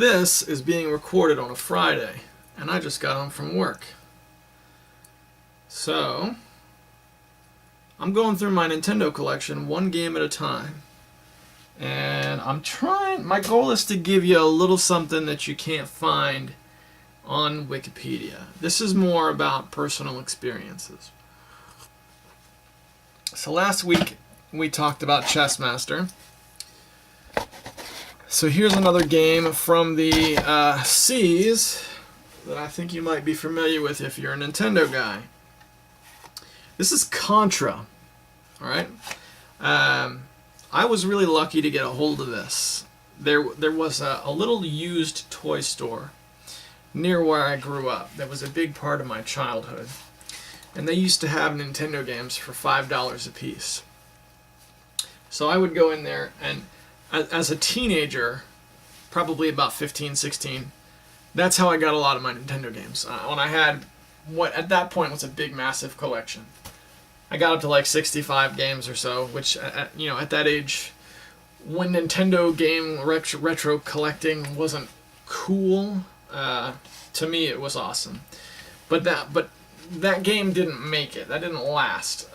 This is being recorded on a Friday, and I just got home from work. So, I'm going through my Nintendo collection one game at a time. And my goal is to give you a little something that you can't find on Wikipedia. This is more about personal experiences. So last week we talked about Chessmaster. So here's another game from the C's that I think you might be familiar with if you're a Nintendo guy. This is Contra. Alright? I was really lucky to get a hold of this. There was a little used toy store near where I grew up that was a big part of my childhood. And they used to have Nintendo games for $5 a piece. So I would go in there, and as a teenager, probably about 15, 16, that's how I got a lot of my Nintendo games. When I had what at that point was a big, massive collection. I got up to like 65 games or so, which, at that age, when Nintendo game retro collecting wasn't cool, to me it was awesome. But that game didn't make it. That didn't last.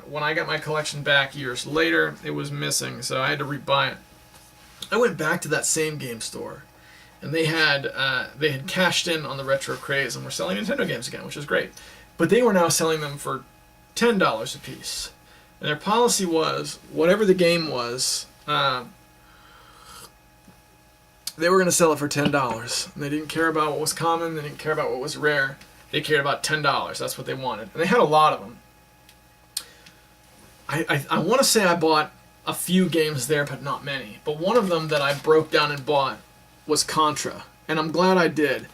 When I got my collection back years later, it was missing, so I had to rebuy it. I went back to that same game store, and they had cashed in on the retro craze and were selling Nintendo games again, which was great. But they were now selling them for $10 a piece. And their policy was, whatever the game was, they were going to sell it for $10. And they didn't care about what was common, they didn't care about what was rare. They cared about $10. That's what they wanted. And they had a lot of them. I want to say I bought a few games there, but not many. But one of them that I broke down and bought was Contra. And I'm glad I did,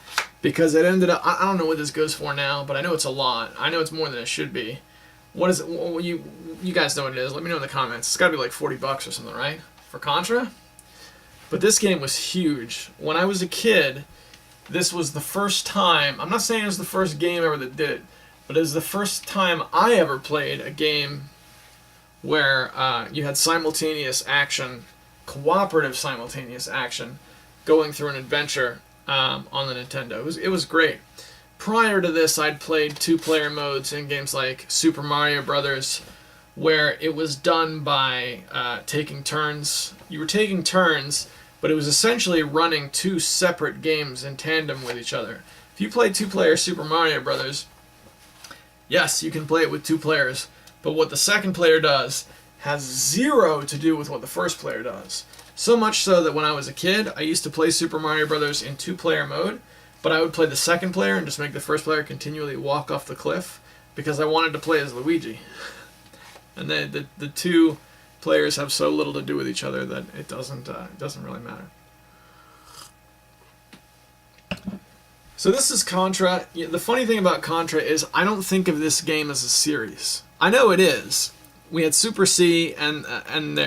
because it ended up, I don't know what this goes for now, but I know it's a lot. I know it's more than it should be. What is it? Well, you guys know what it is. Let me know in the comments. It's got to be like $40 or something, right? For Contra? But this game was huge. When I was a kid, this was the first time, I'm not saying it was the first game ever that did it, but it was the first time I ever played a game where you had simultaneous action, cooperative simultaneous action, going through an adventure on the Nintendo. It was great. Prior to this, I'd played two-player modes in games like Super Mario Brothers, where it was done by taking turns. You were taking turns, but it was essentially running two separate games in tandem with each other. If you play two-player Super Mario Brothers, yes, you can play it with two players, but what the second player does has zero to do with what the first player does. So much so that when I was a kid, I used to play Super Mario Brothers in two-player mode, but I would play the second player and just make the first player continually walk off the cliff because I wanted to play as Luigi. And the two players have so little to do with each other that it doesn't really matter. So this is Contra. The funny thing about Contra is I don't think of this game as a series. I know it is. We had Super C,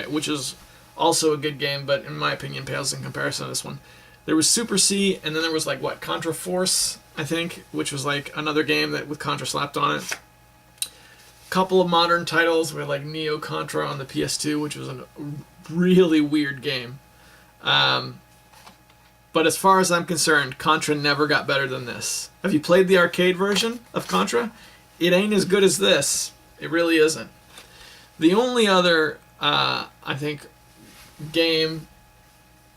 which is also a good game, but in my opinion pales in comparison to this one. There was Super C, and then there was like Contra Force, I think, which was like another game that with Contra slapped on it. Couple of modern titles. We had like Neo Contra on the PS2, which was a really weird game. But as far as I'm concerned, Contra never got better than this. Have you played the arcade version of Contra? It ain't as good as this. It really isn't. The only other, I think, game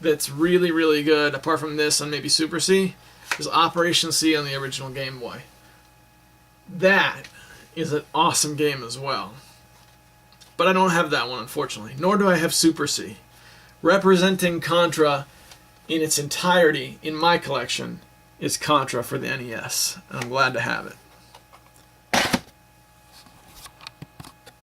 that's really, really good, apart from this and maybe Super C, is Operation C on the original Game Boy. That is an awesome game as well. But I don't have that one, unfortunately. Nor do I have Super C. Representing Contra in its entirety in my collection is Contra for the NES. And I'm glad to have it.